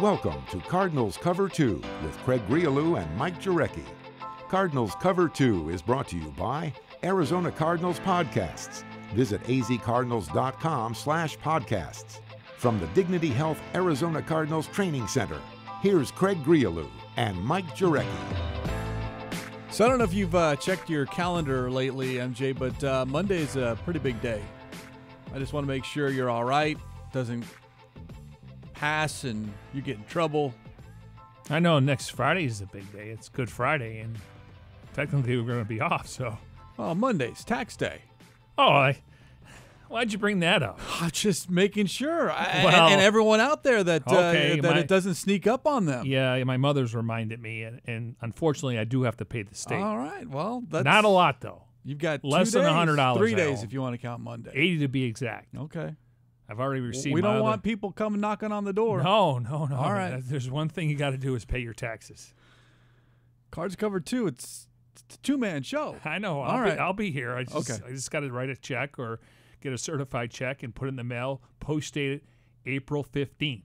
Welcome to Cardinals Cover 2 with Craig Grialou and Mike Jurecki. Cardinals Cover 2 is brought to you by Arizona Cardinals Podcasts. Visit azcardinals.com/podcasts. From the Dignity Health Arizona Cardinals Training Center, here's Craig Grialou and Mike Jurecki. So I don't know if you've checked your calendar lately, MJ, but Monday's a pretty big day. I just want to make sure you're all right, doesn't pass and you get in trouble. I know next Friday is a big day. It's Good Friday, and technically we're going to be off, so. Well, Monday's tax day. Oh, why'd you bring that up? Just making sure. Well, and everyone out there that it doesn't sneak up on them. Yeah, my mother's reminded me, and unfortunately I do have to pay the state. All right, well. That's not a lot, though. You've got less than $100. 3 days if you want to count Monday. 80 to be don't. Okay. I've already received We don't want people coming knocking on the door. No. All right. There's one thing you got to do is pay your taxes. Cards Cover 2, it's a two-man show. I know. I'll be here. I just got to write a check or get a certified check and put it in the mail, post date April 15th.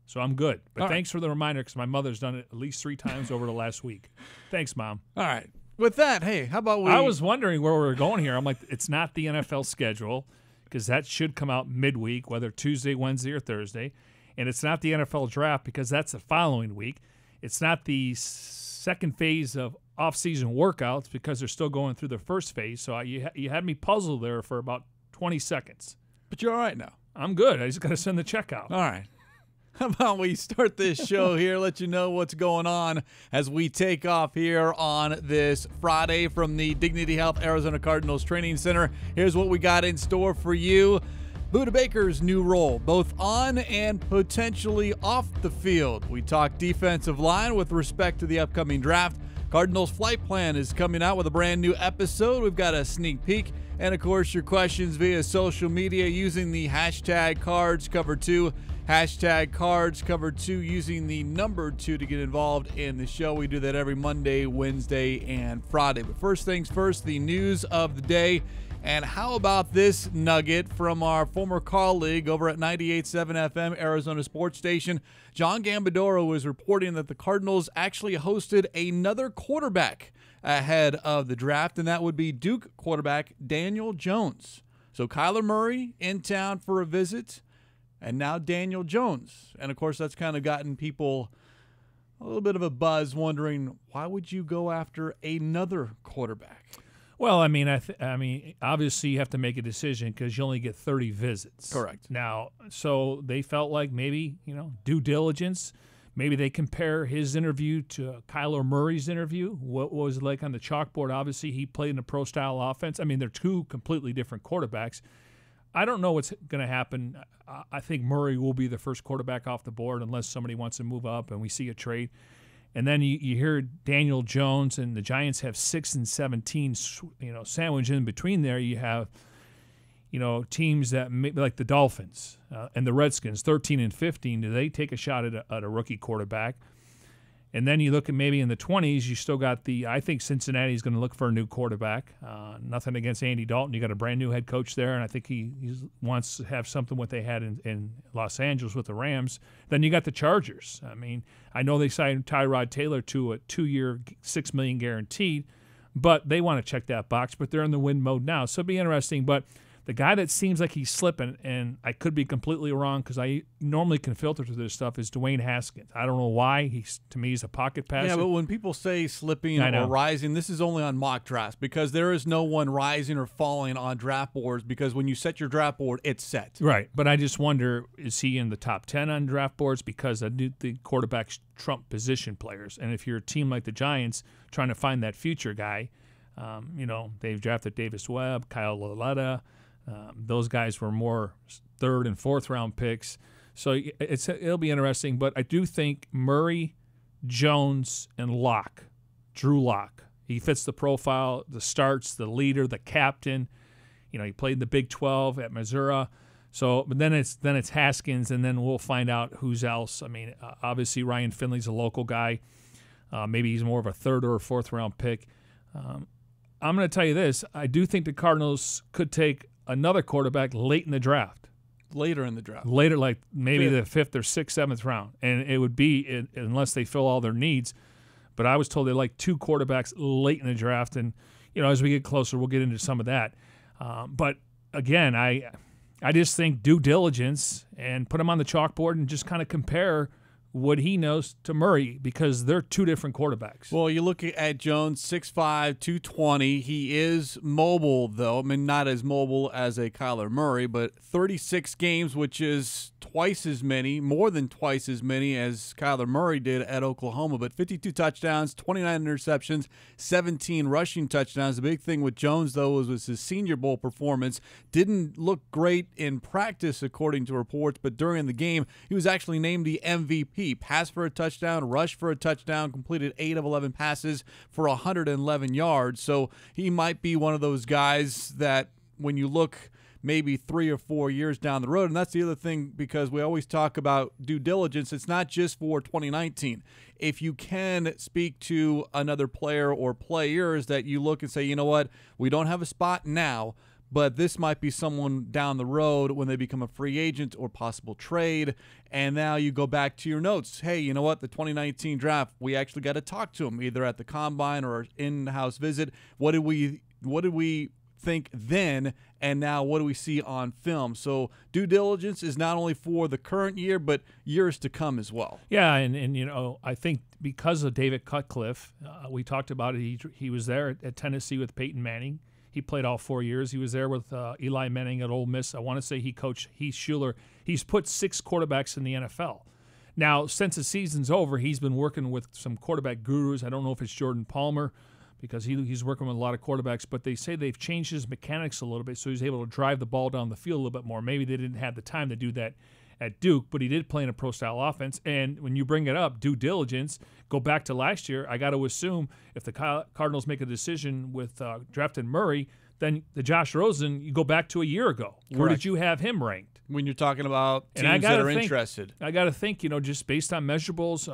So I'm good. But thanks for the reminder because my mother's done it at least 3 times over the last week. Thanks, Mom. All right. With that, hey, how about we... I was wondering where we were going here. I'm like, it's not the NFL schedule because that should come out midweek, whether Tuesday, Wednesday, or Thursday. And it's not the NFL draft because that's the following week. It's not the second phase of off-season workouts because they're still going through the first phase. So you had me puzzled there for about 20 seconds. But you're all right now. I'm good. I just got to send the check out. All right. How about we start this show here, let you know what's going on as we take off here on this Friday from the Dignity Health Arizona Cardinals Training Center. Here's what we got in store for you. Budda Baker's new role, both on and potentially off the field. We talk defensive line with respect to the upcoming draft. Cardinals Flight Plan is coming out with a brand new episode. We've got a sneak peek. And, of course, your questions via social media using the hashtag CardsCover2. Hashtag CardsCover2 using the number 2 to get involved in the show. We do that every Monday, Wednesday, and Friday. But first things first, the news of the day. And how about this nugget from our former colleague over at 98.7 FM, Arizona Sports Station? John Gambadoro was reporting that the Cardinals actually hosted another quarterback ahead of the draft, and that would be Duke quarterback Daniel Jones. So Kyler Murray in town for a visit, and now Daniel Jones. And, of course, that's kind of gotten people a little bit of a buzz wondering, why would you go after another quarterback? Well, I mean, obviously you have to make a decision because you only get 30 visits. Correct. Now, so they felt like maybe, due diligence. Maybe they compare his interview to Kyler Murray's interview. What was it like on the chalkboard? Obviously, he played in a pro-style offense. I mean, they're two completely different quarterbacks. I don't know what's going to happen. I think Murray will be the first quarterback off the board unless somebody wants to move up and we see a trade. And then you hear Daniel Jones, and the Giants have 6 and 17, sandwiched in between there. You have, teams that like the Dolphins and the Redskins, 13 and 15. Do they take a shot at a rookie quarterback? And then you look at maybe in the 20s, you still got I think Cincinnati's going to look for a new quarterback. Nothing against Andy Dalton. You got a brand new head coach there, and I think he wants to have something what they had in Los Angeles with the Rams. Then you got the Chargers. I mean, I know they signed Tyrod Taylor to a 2-year, $6 million guaranteed, but they want to check that box, but they're in the win mode now. So it'll be interesting, but the guy that seems like he's slipping, and I could be completely wrong because I normally can filter through this stuff, is Dwayne Haskins. I don't know why. To me, he's a pocket passer. Yeah, but when people say slipping or rising, this is only on mock drafts because there is no one rising or falling on draft boards because when you set your draft board, it's set. Right, but I just wonder, is he in the top 10 on draft boards? Because I do the quarterbacks trump position players. And if you're a team like the Giants trying to find that future guy, they've drafted Davis Webb, Kyle Lauletta. Those guys were more 3rd and 4th round picks. So it'll be interesting. But I do think Murray, Jones, and Drew Lock. He fits the profile, the starts, the leader, the captain. He played in the Big 12 at Missouri. So, but then it's Haskins, and then we'll find out who's else. I mean, obviously Ryan Finley's a local guy. Maybe he's more of a 3rd or 4th round pick. I'm going to tell you this. I do think the Cardinals could take another quarterback late in the draft. later in the draft. Later, like maybe Fifth. the 5th or 6th, 7th round. And it would be, unless they fill all their needs. But I was told they like 2 quarterbacks late in the draft. And, as we get closer, we'll get into some of that. But, again, I just think due diligence and put him on the chalkboard and just kind of compare what he knows to Murray, because they're 2 different quarterbacks. Well, you look at Jones, 6'5", 220. He is mobile, though. I mean, not as mobile as a Kyler Murray, but 36 games, which is more than twice as many as Kyler Murray did at Oklahoma. But 52 touchdowns, 29 interceptions, 17 rushing touchdowns. The big thing with Jones, though, was his Senior Bowl performance. Didn't look great in practice, according to reports, but during the game, he was actually named the MVP. Passed for a touchdown, rushed for a touchdown, completed 8 of 11 passes for 111 yards. So he might be one of those guys that when you look maybe 3 or 4 years down the road, and that's the other thing, because we always talk about due diligence. It's not just for 2019. If you can speak to another player or players that you look and say, you know what, we don't have a spot now, but this might be someone down the road when they become a free agent or possible trade. And now you go back to your notes. Hey, you know what? The 2019 draft, we actually got to talk to him either at the combine or in-house visit. What did we think then, and now what do we see on film? So due diligence is not only for the current year, but years to come as well. Yeah, and I think because of David Cutcliffe, we talked about it. He was there at Tennessee with Peyton Manning. He played all 4 years. He was there with Eli Manning at Ole Miss. I want to say he coached Heath Schuler. He's put 6 quarterbacks in the NFL. Now, since the season's over, he's been working with some quarterback gurus. I don't know if it's Jordan Palmer, because he's working with a lot of quarterbacks, but they say they've changed his mechanics a little bit, so he's able to drive the ball down the field a little bit more. Maybe they didn't have the time to do that at Duke, but he did play in a pro-style offense. And when you bring it up, due diligence, go back to last year, I got to assume if the Cardinals make a decision with drafting Murray, then the Josh Rosen, you go back to a year ago. Correct. Where did you have him ranked? When you're talking about teams that are interested. I got to think, just based on measurables,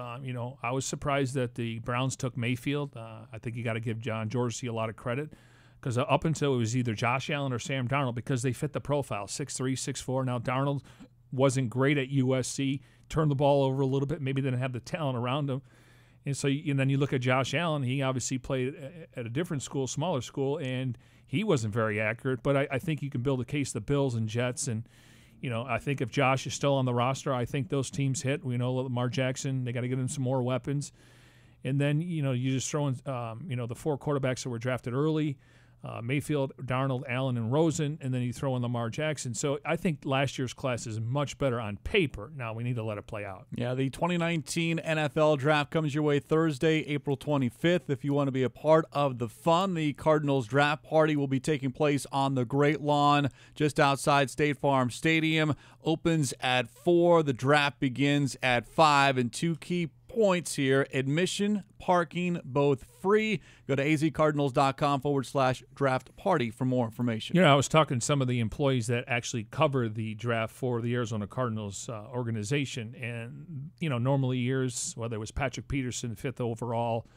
I was surprised that the Browns took Mayfield. I think you got to give John Dorsey a lot of credit, because up until it was either Josh Allen or Sam Darnold, because they fit the profile, 6'3", 6'4". Now, Darnold wasn't great at USC, turned the ball over a little bit, maybe didn't have the talent around him. And so then you look at Josh Allen. He obviously played at a different school, smaller school, and he wasn't very accurate. But I think you can build a case, the Bills and Jets, and I think if Josh is still on the roster, I think those teams hit. We know Lamar Jackson, they got to get him some more weapons. And then, you just throw in, the 4 quarterbacks that were drafted early, Mayfield, Darnold, Allen, and Rosen, and then you throw in Lamar Jackson. So I think last year's class is much better on paper. Now we need to let it play out. Yeah, the 2019 NFL Draft comes your way Thursday, April 25th. If you want to be a part of the fun, the Cardinals Draft Party will be taking place on the Great Lawn just outside State Farm Stadium. Opens at 4. The draft begins at 5, and 2 key points here: admission, parking, both free. Go to azcardinals.com/draft party for more information. I was talking to some of the employees that actually cover the draft for the Arizona Cardinals organization, and normally years, whether it was Patrick Peterson 5th overall,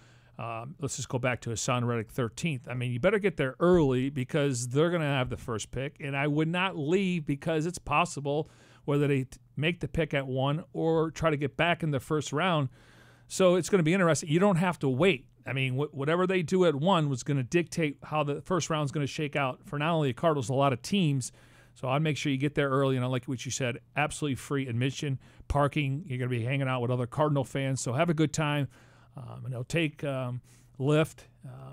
let's just go back to Hassan Reddick 13th. I mean, you better get there early because they're going to have the first pick, and I would not leave, because it's possible whether they make the pick at 1 or try to get back in the first round. So it's going to be interesting. You don't have to wait. I mean, whatever they do at 1 was going to dictate how the first round is going to shake out for not only the Cardinals, a lot of teams. So I'd make sure you get there early. And I like what you said, absolutely free admission, parking. You're going to be hanging out with other Cardinal fans. So have a good time. Take Lyft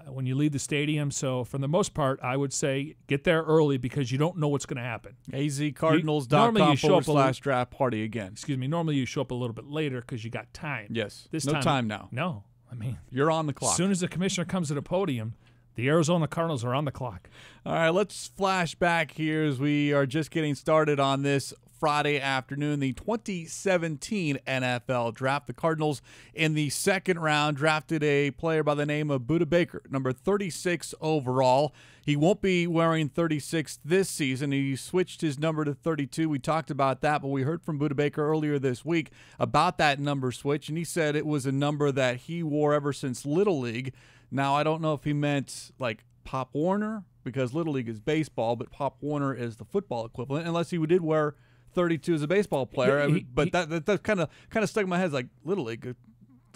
when you leave the stadium. So for the most part, I would say get there early, because you don't know what's going to happen. azcardinals.com/draft party again. Excuse me. Normally you show up a little bit later because you got time. Yes. This no time now. No. I mean, you're on the clock. As soon as the commissioner comes to the podium, the Arizona Cardinals are on the clock. All right, let's flash back here as we are just getting started on this Friday afternoon, the 2017 NFL Draft. The Cardinals, in the second round, drafted a player by the name of Budda Baker, number 36 overall. He won't be wearing 36 this season. He switched his number to 32. We talked about that, but we heard from Budda Baker earlier this week about that number switch, and he said it was a number that he wore ever since Little League. Now, I don't know if he meant like Pop Warner, because Little League is baseball, but Pop Warner is the football equivalent, unless he did wear 32 as a baseball player. But that kind of stuck in my head. Like Little League,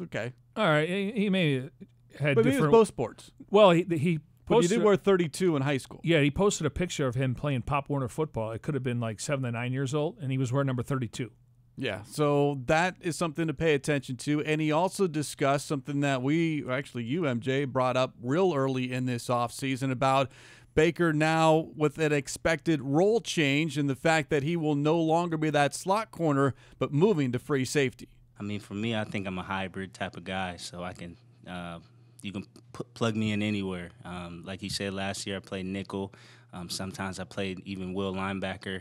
okay. All right, he may had but different. He was both sports. Well, he But you did wear 32 in high school. Yeah, he posted a picture of him playing Pop Warner football. It could have been like 7 to 9 years old, and he was wearing number 32. Yeah, so that is something to pay attention to. And he also discussed something that you, MJ, brought up real early in this offseason about Baker now with an expected role change and the fact that he will no longer be that slot corner, but moving to free safety. I mean, for me, I think I'm a hybrid type of guy, so I can you can plug me in anywhere. Like you said, last year I played nickel. Sometimes I played even will linebacker,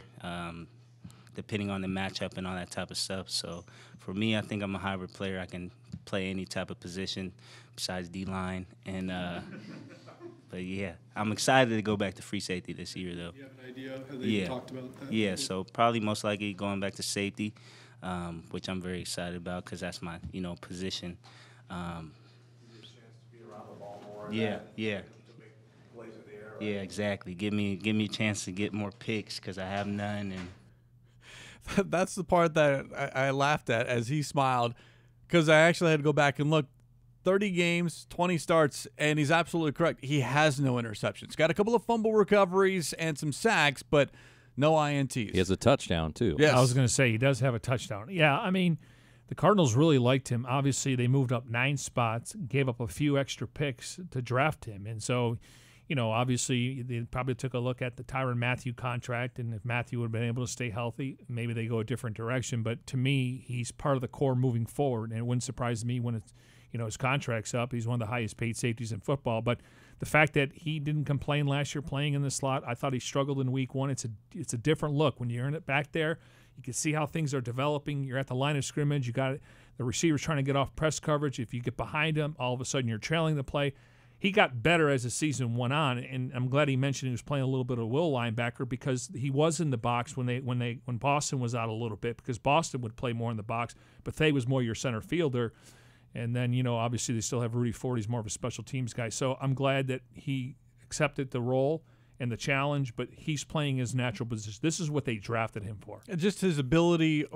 depending on the matchup and all that type of stuff. So for me, I think I'm a hybrid player. I can play any type of position besides D-line. And but, yeah, I'm excited to go back to free safety this year, though. Do you have an idea how they talked about that? Yeah, so probably most likely going back to safety, which I'm very excited about because that's my, position. Yeah. Yeah, exactly. Give me a chance to get more picks because I have none. And that's the part that I laughed at as he smiled because I actually had to go back and look. 30 games, 20 starts, and he's absolutely correct. He has no interceptions. Got a couple of fumble recoveries and some sacks, but no INTs. He has a touchdown, too. Yes. I was going to say he does have a touchdown. Yeah, I mean, the Cardinals really liked him. Obviously, they moved up 9 spots, gave up a few extra picks to draft him. And so, obviously they probably took a look at the Tyrann Mathieu contract, and if Mathieu would have been able to stay healthy, maybe they go a different direction. But to me, he's part of the core moving forward, and it wouldn't surprise me when it's, his contract's up. He's one of the highest paid safeties in football. But the fact that he didn't complain last year playing in the slot, I thought he struggled in week 1. It's a different look. When you're in it back there, you can see how things are developing. You're at the line of scrimmage. You got the receivers trying to get off press coverage. If you get behind him, all of a sudden you're trailing the play. He got better as the season went on, and I'm glad he mentioned he was playing a little bit of will linebacker because he was in the box when Boston was out a little bit because Boston would play more in the box, but Thay was more your center fielder. And then, obviously they still have Rudy Ford. He's more of a special teams guy. So I'm glad that he accepted the role and the challenge, but he's playing his natural position. This is what they drafted him for. And just his ability,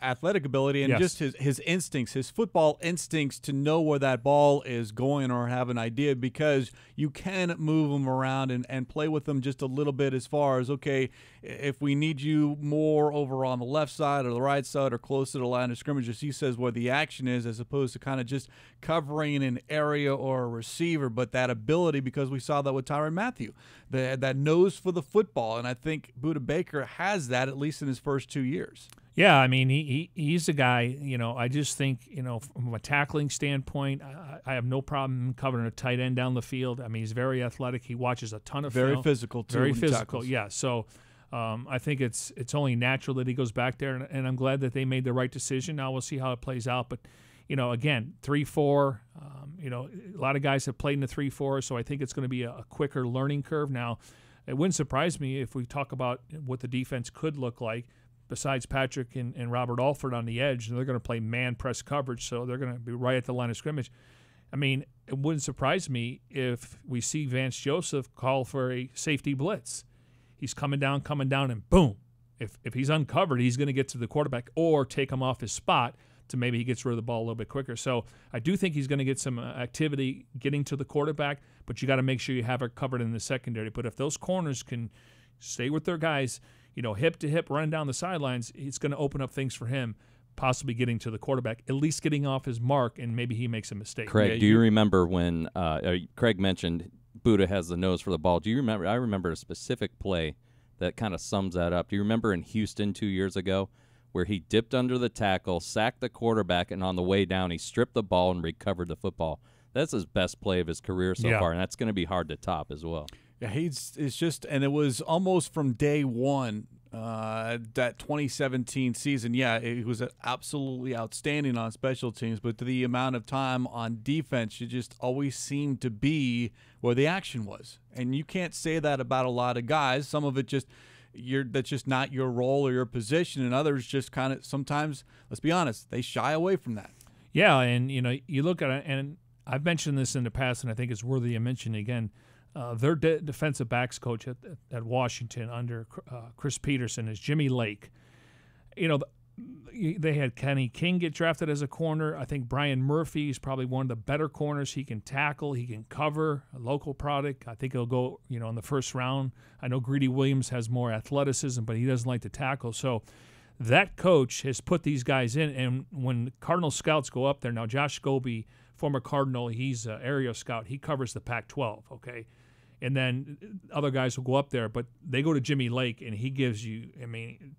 athletic ability, and just his instincts, his football instincts to know where that ball is going or have an idea because you can move him around and play with them just a little bit as far as, okay, if we need you more over on the left side or the right side or close to the line of scrimmage, as he says, where the action is as opposed to kind of just covering an area or a receiver, but that ability because we saw that with Tyrann Mathieu. That nose for the football, and I think Budda Baker has that at least in his first 2 years. Yeah, I mean, he's a guy, I just think, from a tackling standpoint, I have no problem covering a tight end down the field. I mean, he's very athletic. He watches a ton of film. Very physical, too. Very physical, yeah. So I think it's only natural that he goes back there, and I'm glad that they made the right decision. Now we'll see how it plays out, but again, 3-4, a lot of guys have played in the 3-4, so I think it's going to be a quicker learning curve. Now, it wouldn't surprise me if we talk about what the defense could look like besides Patrick and Robert Alford on the edge. They're going to play man press coverage, so they're going to be right at the line of scrimmage. I mean, it wouldn't surprise me if we see Vance Joseph call for a safety blitz. He's coming down, and boom. If he's uncovered, he's going to get to the quarterback or take him off his spot to maybe he gets rid of the ball a little bit quicker. So I do think he's going to get some activity getting to the quarterback, but you got to make sure you have it covered in the secondary. But if those corners can stay with their guys, hip to hip, running down the sidelines, it's going to open up things for him, possibly getting to the quarterback, at least getting off his mark, and maybe he makes a mistake. Craig, do you remember when Craig mentioned Budda has the nose for the ball? Do you remember? I remember a specific play that kind of sums that up. Do you remember in Houston 2 years ago where he dipped under the tackle, sacked the quarterback, and on the way down he stripped the ball and recovered the football? That's his best play of his career so far, and that's going to be hard to top as well. Yeah, it's just, and it was almost from day one, that 2017 season. Yeah, it was absolutely outstanding on special teams, but the amount of time on defense, you just always seemed to be where the action was. And you can't say that about a lot of guys. Some of it just, that's just not your role or your position, and others just kind of sometimes, let's be honest, they shy away from that. Yeah, and you look at it, and I've mentioned this in the past, and I think it's worthy of mentioning again. Their defensive backs coach at Washington under Chris Peterson is Jimmy Lake. They had Kenny King get drafted as a corner. I think Brian Murphy is probably one of the better corners. He can tackle, he can cover, a local product. I think he'll go, in the first round. I know Greedy Williams has more athleticism, but he doesn't like to tackle. So that coach has put these guys in, and when Cardinal scouts go up there, now Josh Scobie, former Cardinal, he's an area scout. He covers the Pac-12, okay? And then other guys will go up there, but they go to Jimmy Lake, and he gives you,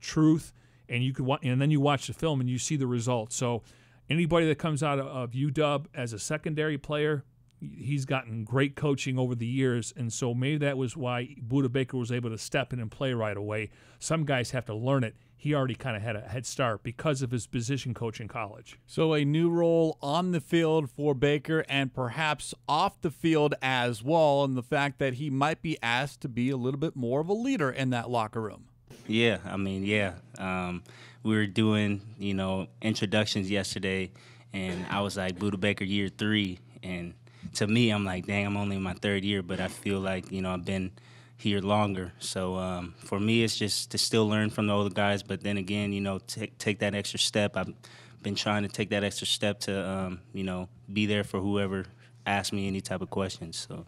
truth. And and then you watch the film and you see the results. So anybody that comes out of UW as a secondary player, he's gotten great coaching over the years, and so maybe that was why Budda Baker was able to step in and play right away. Some guys have to learn it. He already kind of had a head start because of his position coach in college. So a new role on the field for Baker and perhaps off the field as well, and the fact that he might be asked to be a little bit more of a leader in that locker room. Yeah, we were doing, introductions yesterday, and I was like, Budda Baker year 3, and to me, I'm like, dang, I'm only in my 3rd year, but I feel like, I've been here longer. So for me, it's just to still learn from the older guys, but then again, take that extra step. I've been trying to take that extra step to, be there for whoever asks me any type of questions. So,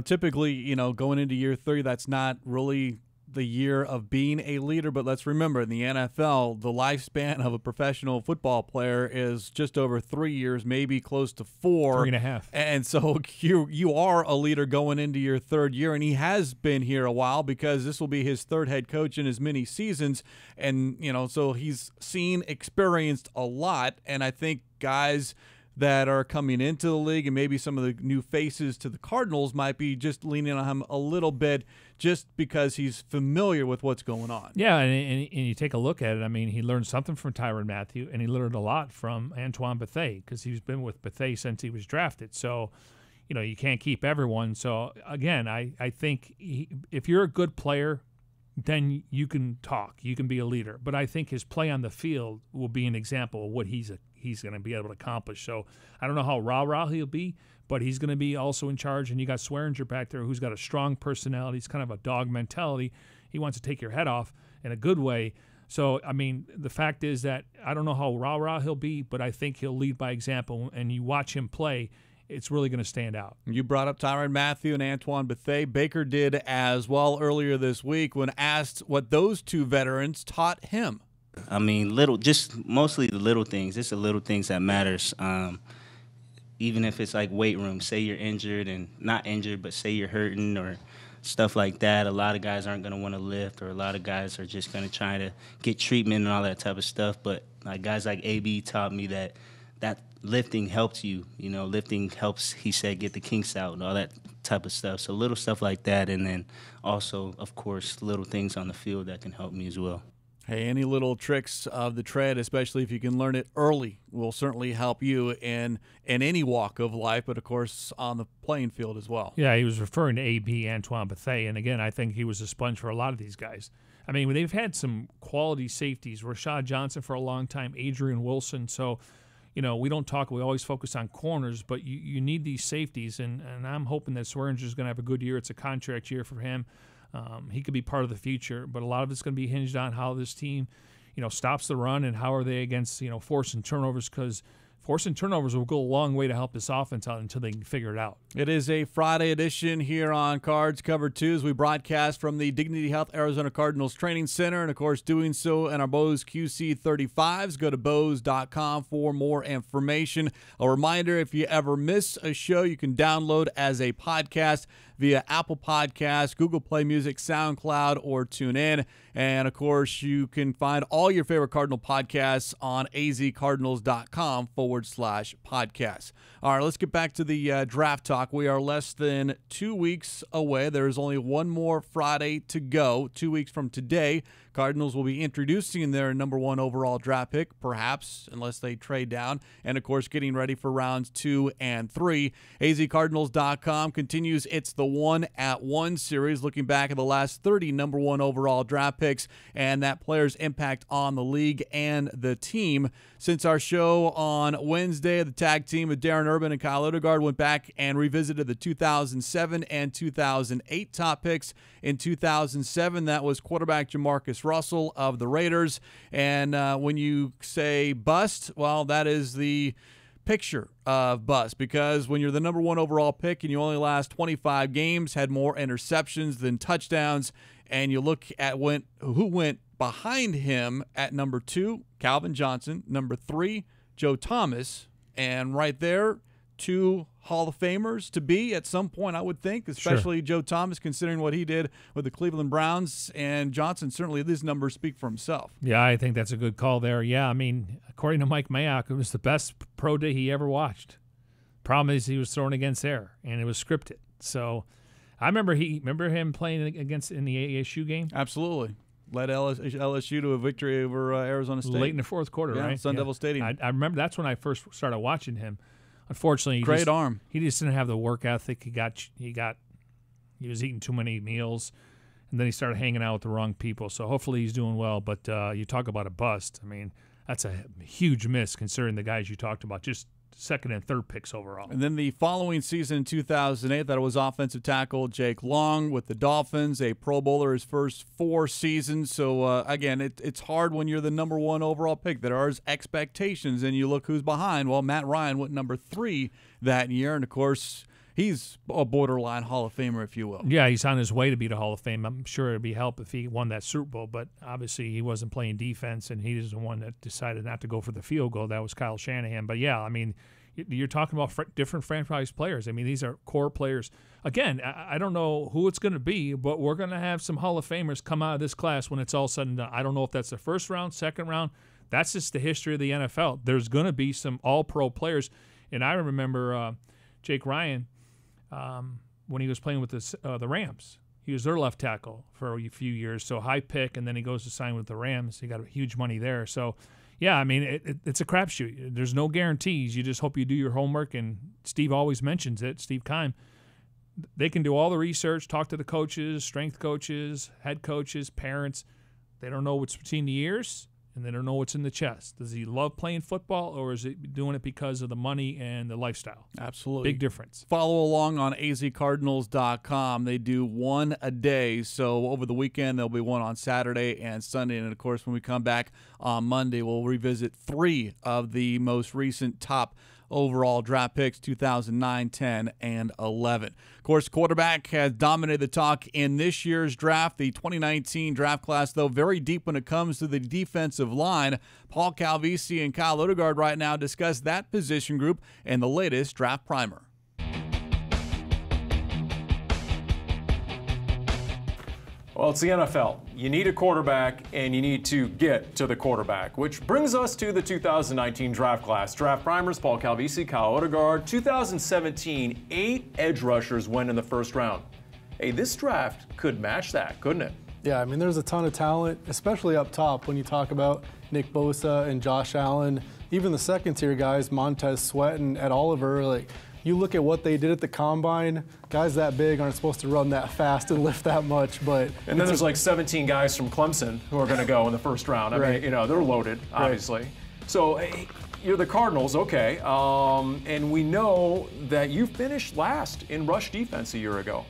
typically, going into year 3, that's not really the year of being a leader, but let's remember in the NFL, the lifespan of a professional football player is just over 3 years, maybe close to 4. 3.5. And so you are a leader going into your 3rd year, and he has been here a while because this will be his 3rd head coach in as many seasons. And, so he's seen, experienced a lot, and I think guys that are coming into the league and maybe some of the new faces to the Cardinals might be just leaning on him a little bit just because he's familiar with what's going on. Yeah, and you take a look at it. He learned something from Tyrann Mathieu, and he learned a lot from Antoine Bethea because he's been with Bethea since he was drafted. So, you can't keep everyone. So, again, I think if you're a good player, then you can talk. You can be a leader. But I think his play on the field will be an example of what he's going to be able to accomplish. So I don't know how rah-rah he'll be, but he's going to be also in charge. And you got Swearinger back there who's got a strong personality. He's kind of a dog mentality. He wants to take your head off in a good way. So, the fact is that I don't know how rah-rah he'll be, but I think he'll lead by example. And you watch him play, it's really going to stand out. You brought up Tyrann Mathieu and Antoine Bethea. Baker did as well earlier this week when asked what those two veterans taught him. Just mostly the little things. It's the little things that matters. Even if it's like weight room, say you're injured and not injured, but say you're hurting or stuff like that. A lot of guys aren't going to want to lift, or a lot of guys are just going to try to get treatment and all that type of stuff. But guys like AB taught me that lifting helps you. Lifting helps, he said, get the kinks out and all that type of stuff. So little stuff like that, and then also, of course, little things on the field that can help me as well. Hey, any little tricks of the trade, especially if you can learn it early, will certainly help you in any walk of life, but, of course, on the playing field as well. Yeah, he was referring to A.B. Antoine Bethea, and, again, I think he was a sponge for a lot of these guys. They've had some quality safeties, Rashad Johnson for a long time, Adrian Wilson. So, we always focus on corners, but you need these safeties, and I'm hoping that Swearinger is going to have a good year. It's a contract year for him. He could be part of the future, but a lot of it's going to be hinged on how this team, stops the run and how are they against, forcing turnovers, because forcing turnovers will go a long way to help this offense out until they can figure it out. It is a Friday edition here on Cards Cover 2 as we broadcast from the Dignity Health Arizona Cardinals Training Center, and, of course, doing so in our Bose QC35s. Go to Bose.com for more information. A reminder, if you ever miss a show, you can download as a podcast via Apple Podcasts, Google Play Music, SoundCloud, or TuneIn. And, of course, you can find all your favorite Cardinal podcasts on azcardinals.com/podcasts. All right, let's get back to the draft talk. We are less than 2 weeks away. There is only one more Friday to go. 2 weeks from today, Cardinals will be introducing their number 1 overall draft pick, perhaps, unless they trade down, and, of course, getting ready for rounds 2 and 3. azcardinals.com continues its The 1-at-1 series, looking back at the last 30 number 1 overall draft picks and that player's impact on the league and the team. Since our show on Wednesday, the tag team of Darren Urban and Kyle Odegaard went back and revisited the 2007 and 2008 top picks. In 2007, that was quarterback Jamarcus Russell of the Raiders. And when you say bust, well, that is the picture of bust, because when you're the number 1 overall pick and you only last 25 games, had more interceptions than touchdowns, and you look at who went behind him at number 2, Calvin Johnson, number 3, Joe Thomas, and right there, 2 Hall of Famers to be at some point, I would think, especially Joe Thomas, considering what he did with the Cleveland Browns, and Johnson, certainly these numbers speak for himself. Yeah, I think that's a good call there. Yeah, I mean, according to Mike Mayock, it was the best pro day he ever watched. Problem is he was thrown against air, and it was scripted. So I remember him playing against in the ASU game. Absolutely. Led LSU to a victory over Arizona State. Late in the fourth quarter, right? Sun Devil Stadium. I remember that's when I first started watching him. Unfortunately, great arm. He just didn't have the work ethic. He was eating too many meals, and then he started hanging out with the wrong people. So hopefully he's doing well. But you talk about a bust. I mean, that's a huge miss considering the guys you talked about, just second and third picks overall. And then the following season in 2008, that was offensive tackle Jake Long with the Dolphins, a Pro Bowler his first 4 seasons. So, again, it's hard when you're the number 1 overall pick. There are expectations, and you look who's behind. Well, Matt Ryan went number 3 that year, and, of course, he's a borderline Hall of Famer, if you will. Yeah, he's on his way to be the Hall of Fame. I'm sure it would be help if he won that Super Bowl, but obviously he wasn't playing defense, and he was the one that decided not to go for the field goal. That was Kyle Shanahan. But, yeah, I mean, you're talking about different franchise players. I mean, these are core players. Again, I don't know who it's going to be, but we're going to have some Hall of Famers come out of this class when it's all said and done. I don't know if that's the first round, second round. That's just the history of the NFL. There's going to be some all-pro players. And I remember Jake Ryan when he was playing with the Rams. He was their left tackle for a few years, so high pick, and then he goes to sign with the Rams. He got huge money there. So, yeah, I mean, it's a crapshoot. There's no guarantees. You just hope you do your homework, and Steve always mentions it, Steve Keim. They can do all the research, talk to the coaches, strength coaches, head coaches, parents. They don't know what's between the ears, and they don't know what's in the chest. Does he love playing football, or is he doing it because of the money and the lifestyle? Absolutely. Big difference. Follow along on azcardinals.com. They do one a day. So over the weekend, there'll be one on Saturday and Sunday. And, of course, when we come back on Monday, we'll revisit 3 of the most recent top overall draft picks, 2009, 10, and 11. Of course, quarterback has dominated the talk in this year's draft. The 2019 draft class, though, very deep when it comes to the defensive line. Paul Calvisi and Kyle Odegaard right now discuss that position group and the latest draft primer. Well, it's the NFL. You need a quarterback, and you need to get to the quarterback, which brings us to the 2019 draft class. Draft primers, Paul Calvisi, Kyle Odegaard. 2017, 8 edge rushers went in the first round. Hey, this draft could match that, couldn't it? Yeah, I mean, there's a ton of talent, especially up top when you talk about Nick Bosa and Josh Allen. Even the second-tier guys, Montez Sweat and Ed Oliver, like, you look at what they did at the Combine, guys that big aren't supposed to run that fast and lift that much, but... And then there's like 17 guys from Clemson who are going to go in the first round. I mean, you know, they're loaded, obviously. Right. So you're the Cardinals, okay, and we know that you finished last in rush defense a year ago.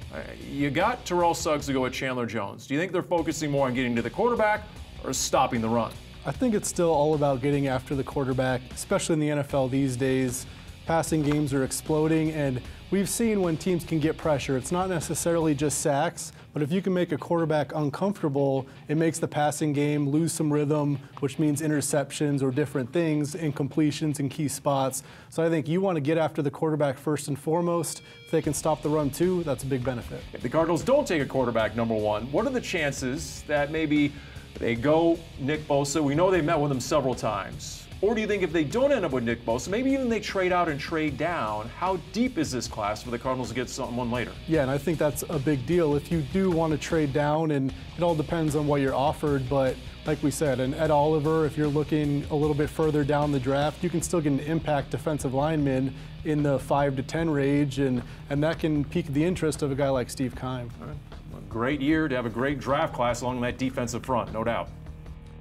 You got Terrell Suggs to go with Chandler Jones. Do you think they're focusing more on getting to the quarterback or stopping the run? I think it's still all about getting after the quarterback, especially in the NFL these days. Passing games are exploding, and we've seen when teams can get pressure. It's not necessarily just sacks, but if you can make a quarterback uncomfortable, it makes the passing game lose some rhythm, which means interceptions or different things, incompletions in key spots. So I think you want to get after the quarterback first and foremost. If they can stop the run too, that's a big benefit. If the Cardinals don't take a quarterback, number one, what are the chances that maybe they go Nick Bosa? We know they met with him several times. Or do you think if they don't end up with Nick Bosa, maybe even they trade out and trade down, how deep is this class for the Cardinals to get someone later? Yeah, and I think that's a big deal. If you do want to trade down, and it all depends on what you're offered, but like we said, and Ed Oliver, if you're looking a little bit further down the draft, you can still get an impact defensive lineman in the 5 to 10 range, and that can pique the interest of a guy like Steve Keim. All right. A great year to have a great draft class along that defensive front, no doubt.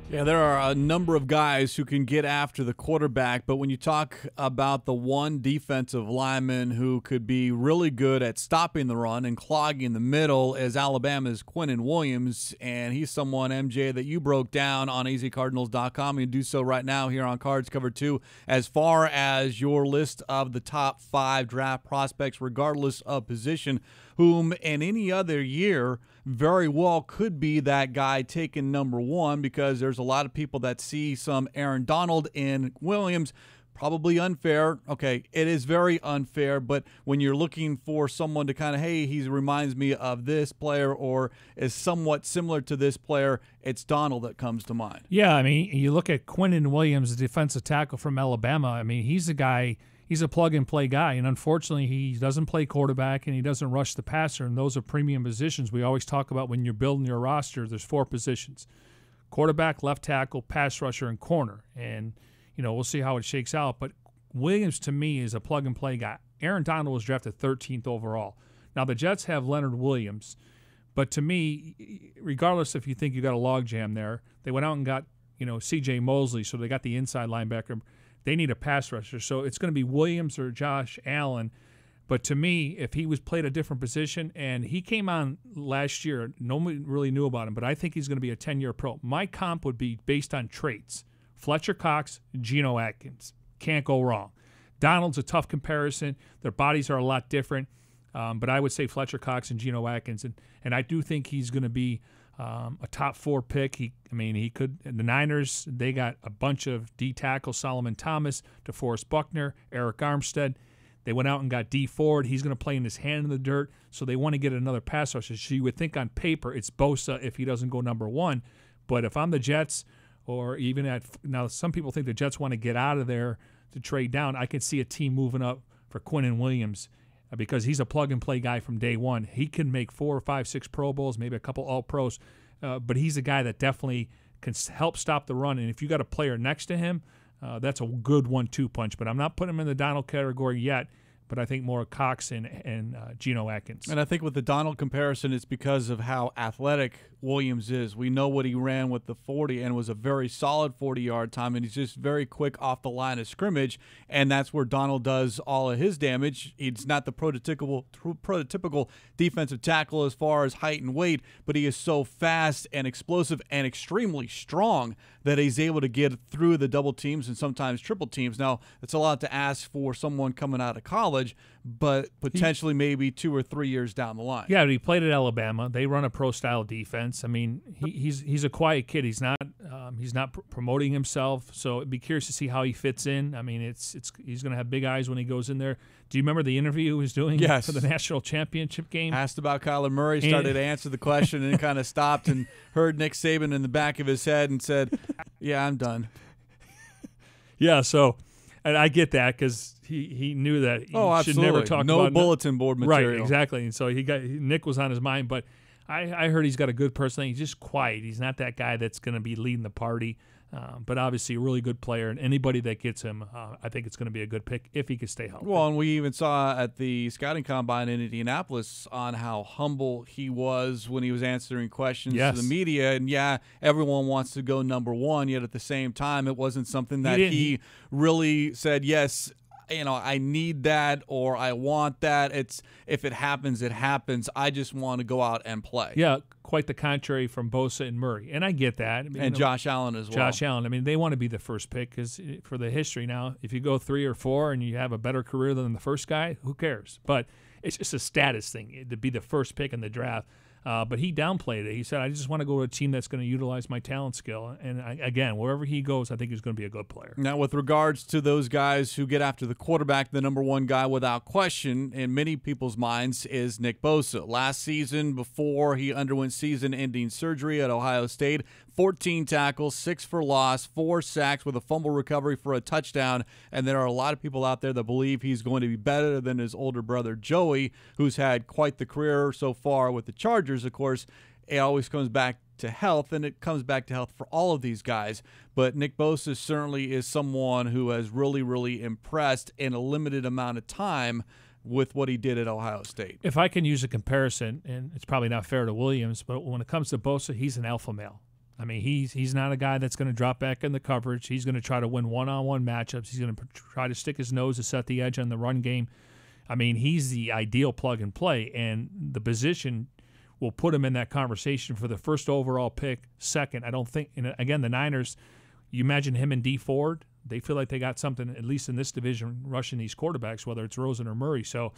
Yeah, there are a number of guys who can get after the quarterback, but when you talk about the one defensive lineman who could be really good at stopping the run and clogging the middle is Alabama's Quinnen Williams, and he's someone, MJ, that you broke down on azcardinals.com. You can do so right now here on Cards Cover 2 as far as your list of the top 5 draft prospects, regardless of position, whom in any other year very well could be that guy taken number 1, because there's a lot of people that see some Aaron Donald in Williams. Probably unfair. Okay, it is very unfair, but when you're looking for someone to kind of, hey, he reminds me of this player or is somewhat similar to this player, it's Donald that comes to mind. Yeah, I mean, you look at Quinnen Williams, the defensive tackle from Alabama. I mean, he's a guy, he's a plug-and-play guy, and unfortunately he doesn't play quarterback and he doesn't rush the passer, and those are premium positions. We always talk about when you're building your roster, there's 4 positions: quarterback, left tackle, pass rusher, and corner. And we'll see how it shakes out. But Williams, to me, is a plug-and-play guy. Aaron Donald was drafted 13th overall. Now, the Jets have Leonard Williams. But to me, regardless if you think you got a logjam there, they went out and got, C.J. Mosley, so they got the inside linebacker. They need a pass rusher. So it's going to be Williams or Josh Allen. But to me, if he was played a different position, and he came on last year, nobody really knew about him, but I think he's going to be a 10-year pro. My comp would be based on traits. Fletcher Cox, Geno Atkins. Can't go wrong. Donald's a tough comparison. Their bodies are a lot different. But I would say Fletcher Cox and Geno Atkins. And I do think he's going to be a top 4 pick. He could. The Niners, they got a bunch of D tackles: Solomon Thomas, DeForest Buckner, Eric Armstead. They went out and got D Ford. He's going to play in his hand in the dirt. So they want to get another pass rusher. So you would think on paper it's Bosa if he doesn't go number 1. But if I'm the Jets, or even now some people think the Jets want to get out of there to trade down, I can see a team moving up for Quinnen Williams because he's a plug-and-play guy from day one. He can make 4 or 5, 6 Pro Bowls, maybe a couple All-Pros, but he's a guy that definitely can help stop the run. And if you got a player next to him, that's a good 1-2 punch. But I'm not putting him in the Donald category yet, but I think more Cox and Geno Atkins. And I think with the Donald comparison, it's because of how athletic Williams is. We know what he ran with the 40 and was a very solid 40-yard time, and he's just very quick off the line of scrimmage, and that's where Donald does all of his damage. He's not the prototypical defensive tackle as far as height and weight, but he is so fast and explosive and extremely strong that he's able to get through the double teams and sometimes triple teams. Now, it's a lot to ask for someone coming out of college, but potentially maybe 2 or 3 years down the line. Yeah, he played at Alabama. They run a pro-style defense. I mean, he's a quiet kid. He's not promoting himself. So I'd be curious to see how he fits in. I mean, he's going to have big eyes when he goes in there. Do you remember the interview he was doing for the national championship game? Asked about Kyler Murray, started to answer the question, and kind of stopped and heard Nick Saban in the back of his head and said, "Yeah, I'm done." Yeah, so and I get that because he knew that he should never talk about no bulletin board material. Right, exactly. And so Nick was on his mind, but I heard he's got a good personality. He's just quiet. He's not that guy that's going to be leading the party. But obviously a really good player, and anybody that gets him, I think it's going to be a good pick if he can stay healthy. Well, and we even saw at the scouting combine in Indianapolis on how humble he was when he was answering questions to the media. And, everyone wants to go number 1, yet at the same time it wasn't something that he really said, yes, I need that or I want that. It's if it happens, it happens. I just want to go out and play. Yeah, quite the contrary from Bosa and Murray. And I get that. And Josh Allen as well. Josh Allen. I mean, they want to be the first pick because for the history now, if you go 3 or 4 and you have a better career than the first guy, who cares? But it's just a status thing to be the first pick in the draft. But he downplayed it. He said, I just want to go to a team that's going to utilize my talent skill. And, again, wherever he goes, I think he's going to be a good player. Now, with regards to those guys who get after the quarterback, the number 1 guy without question in many people's minds is Nick Bosa. Last season, before he underwent season-ending surgery at Ohio State, 14 tackles, 6 for loss, 4 sacks with a fumble recovery for a touchdown. And there are a lot of people out there that believe he's going to be better than his older brother Joey, who's had quite the career so far with the Chargers. Of course, it always comes back to health, and it comes back to health for all of these guys. But Nick Bosa certainly is someone who has really, really impressed in a limited amount of time with what he did at Ohio State. If I can use a comparison, and it's probably not fair to Williams, but when it comes to Bosa, he's an alpha male. I mean, he's not a guy that's going to drop back in the coverage. He's going to try to win one-on-one matchups. He's going to try to stick his nose to set the edge on the run game. I mean, he's the ideal plug-and-play, and the position will put him in that conversation for the first overall pick, second. I don't think – and again, the Niners, you imagine him and D. Ford, they feel like they got something, at least in this division, rushing these quarterbacks, whether it's Rosen or Murray. So,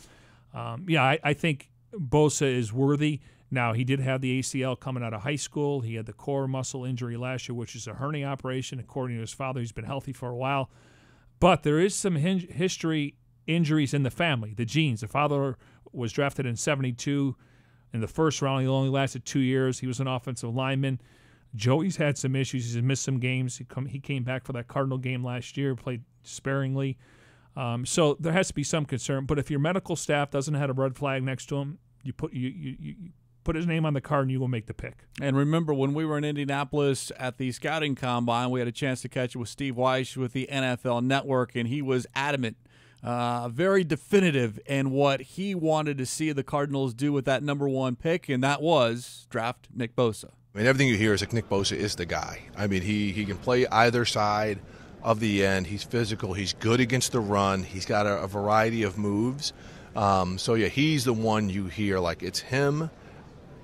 I think Bosa is worthy. Now, he did have the ACL coming out of high school. He had the core muscle injury last year, which is a hernia operation. According to his father, he's been healthy for a while. But there is some history injuries in the family, the genes. The father was drafted in 72 in the first round. He only lasted 2 years. He was an offensive lineman. Joey's had some issues. He's missed some games. He came back for that Cardinal game last year, played sparingly. So there has to be some concern. But if your medical staff doesn't have a red flag next to him, you put his name on the card and you will make the pick. And remember, when we were in Indianapolis at the scouting combine, we had a chance to catch it with Steve Weiss with the NFL Network, and he was adamant, very definitive in what he wanted to see the Cardinals do with that number 1 pick, and that was draft Nick Bosa. I mean, everything you hear is like Nick Bosa is the guy. I mean, he can play either side of the end. He's physical. He's good against the run. He's got a variety of moves. He's the one you hear, like it's him.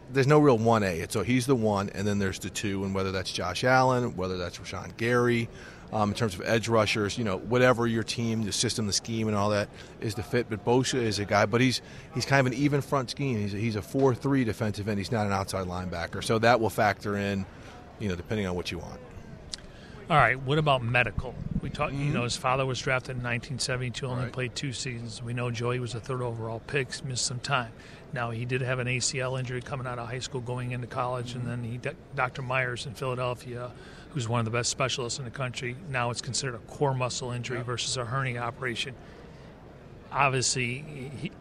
There's no real 1A. So he's the one, and then there's the 2, and whether that's Josh Allen, whether that's Rashawn Gary, in terms of edge rushers, whatever your team, the system, the scheme, and all that is the fit. But Bosa is a guy, but he's kind of an even front scheme. He's a 4-3 defensive end. He's not an outside linebacker. So that will factor in, depending on what you want. All right, what about medical? We talked, his father was drafted in 1972, only played 2 seasons. We know Joey was a 3rd overall pick, missed some time. Now, he did have an ACL injury coming out of high school going into college, and then Dr. Myers in Philadelphia, who's one of the best specialists in the country, now it's considered a core muscle injury versus a hernia operation. Obviously,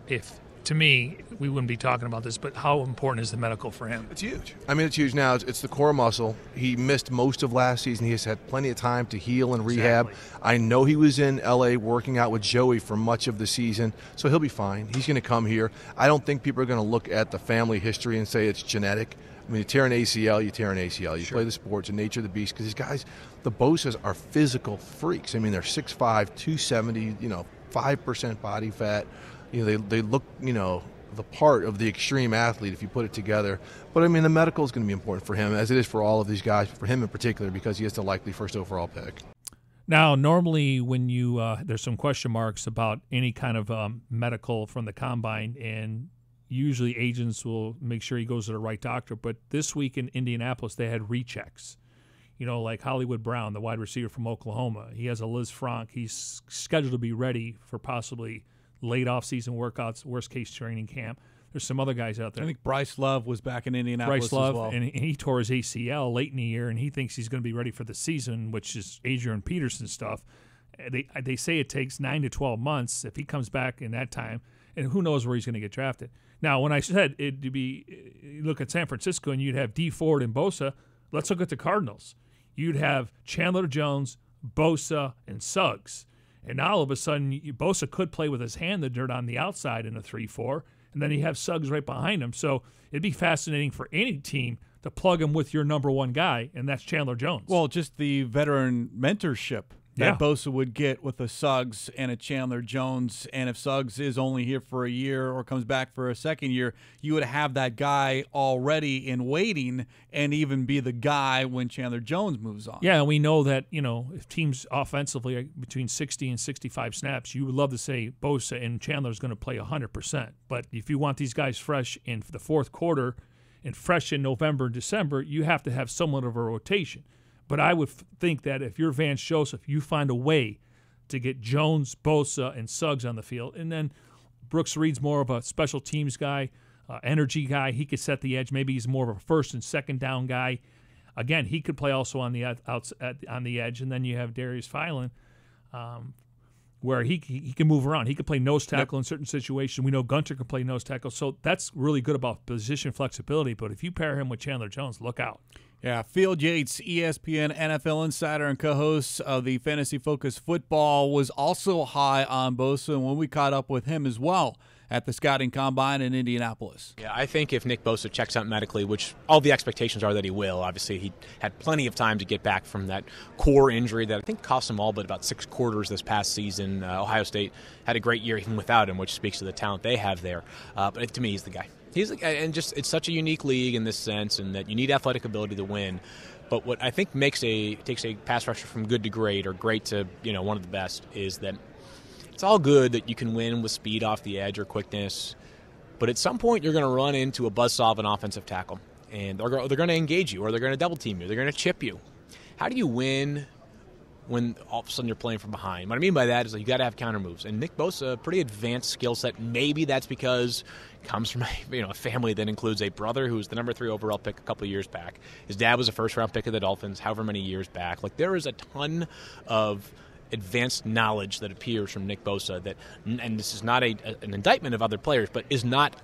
to me, we wouldn't be talking about this, but how important is the medical for him? It's huge. I mean, it's huge now. It's the core muscle. He missed most of last season. He has had plenty of time to heal and rehab. Exactly. I know he was in L.A. working out with Joey for much of the season, so he'll be fine. He's going to come here. I don't think people are going to look at the family history and say it's genetic. I mean, you tear an ACL, you tear an ACL. You play the sport. It's the nature of the beast, because these guys, the Bosas, are physical freaks. I mean, they're 6'5", 270, 5% body fat. They look, the part of the extreme athlete if you put it together. But, I mean, the medical is going to be important for him, as it is for all of these guys, but for him in particular, because he is the likely 1st overall pick. Now, normally when there's some question marks about any kind of medical from the combine, and usually agents will make sure he goes to the right doctor. But this week in Indianapolis, they had rechecks. Like Hollywood Brown, the wide receiver from Oklahoma. He has a Liz Frank. He's scheduled to be ready for possibly late off-season workouts, worst-case training camp. There's some other guys out there. I think Bryce Love was back in Indianapolis as well. And he tore his ACL late in the year, and he thinks he's going to be ready for the season, which is Adrian Peterson stuff. They say it takes 9 to 12 months if he comes back in that time, and who knows where he's going to get drafted. Now, when I said it'd be, you look at San Francisco and you'd have D. Ford and Bosa, let's look at the Cardinals. You'd have Chandler Jones, Bosa, and Suggs. And now all of a sudden, Bosa could play with his hand in the dirt on the outside in a 3-4, and then you have Suggs right behind him. So it'd be fascinating for any team to plug him with your number 1 guy, and that's Chandler Jones. Well, just the veteran mentorship that Bosa would get with a Suggs and a Chandler Jones. And if Suggs is only here for a year or comes back for a second year, you would have that guy already in waiting and even be the guy when Chandler Jones moves on. Yeah, and we know that, if teams offensively are between 60 and 65 snaps, you would love to say Bosa and Chandler is going to play 100%. But if you want these guys fresh in the 4th quarter and fresh in November and December, you have to have somewhat of a rotation. But I would think that if you're Vance Joseph, you find a way to get Jones, Bosa, and Suggs on the field. And then Brooks Reed's more of a special teams guy, energy guy. He could set the edge. Maybe he's more of a 1st and 2nd down guy. Again, he could play also on the edge. And then you have Darius Philon, where he can move around. He can play nose tackle in certain situations. We know Gunter can play nose tackle. So that's really good about position flexibility. But if you pair him with Chandler Jones, look out. Yeah, Field Yates, ESPN NFL insider and co-host of the Fantasy Focus Football, was also high on Bosa when we caught up with him as well at the scouting combine in Indianapolis. Yeah, I think if Nick Bosa checks out medically, which all the expectations are that he will, obviously he had plenty of time to get back from that core injury that I think cost him all but about 6 quarters this past season. Ohio State had a great year even without him, which speaks to the talent they have there. But to me, he's the guy. He's the guy, and just it's such a unique league in this sense, and that you need athletic ability to win. But what I think takes a pass rusher from good to great, or great to one of the best, is that it's all good that you can win with speed off the edge or quickness, but at some point you're going to run into a buzzsaw of an offensive tackle, and they're going to engage you, or they're going to double team you, they're going to chip you. How do you win when all of a sudden you're playing from behind? What I mean by that is you got to have counter moves, and Nick Bosa, a pretty advanced skill set. Maybe that's because he comes from a family that includes a brother who was the number 3 overall pick a couple of years back. His dad was a first-round pick of the Dolphins however many years back. Like, there is a ton of advanced knowledge that appears from Nick Bosa that, and this is not an indictment of other players, but is not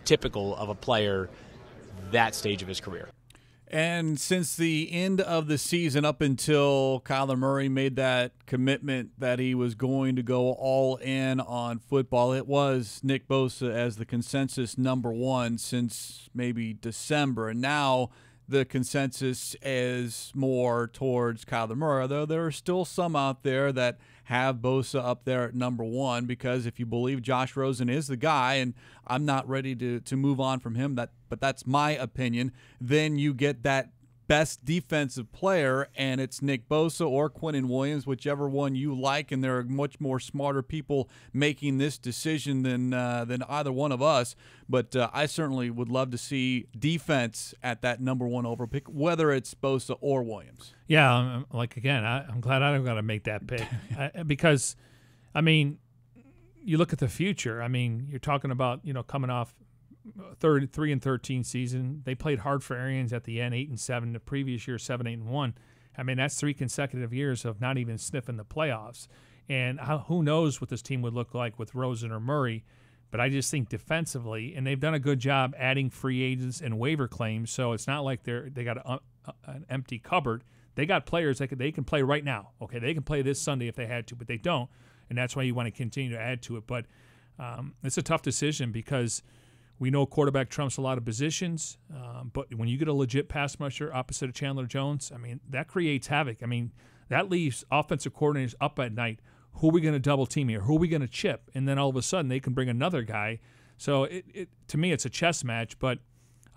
typical of a player that stage of his career. And since the end of the season, up until Kyler Murray made that commitment that he was going to go all in on football, it was Nick Bosa as the consensus number 1 since maybe December. And now the consensus is more towards Kyler Murray, though there are still some out there that have Bosa up there at number 1, because if you believe Josh Rosen is the guy, and I'm not ready to move on from him, but that's my opinion, then you get that best defensive player, and it's Nick Bosa or Quinnen Williams, whichever one you like, and there are much more smarter people making this decision than either one of us. But I certainly would love to see defense at that number 1 overall pick, whether it's Bosa or Williams. Yeah, I'm glad I don't got to make that pick because, I mean, you look at the future. I mean, you're talking about coming off 3-13 season. They played hard for Arians at the end, 8-7. The previous year, 7-8-1. I mean, that's 3 consecutive years of not even sniffing the playoffs. And who knows what this team would look like with Rosen or Murray. But I just think defensively, and they've done a good job adding free agents and waiver claims. So it's not like they got an empty cupboard. They got players that they can play right now. Okay, they can play this Sunday if they had to, but they don't. And that's why you want to continue to add to it. But it's a tough decision because we know quarterback trumps a lot of positions, but when you get a legit pass rusher opposite of Chandler Jones, I mean, that creates havoc. I mean, that leaves offensive coordinators up at night. Who are we going to double team here? Who are we going to chip? And then all of a sudden they can bring another guy. So to me, it's a chess match, but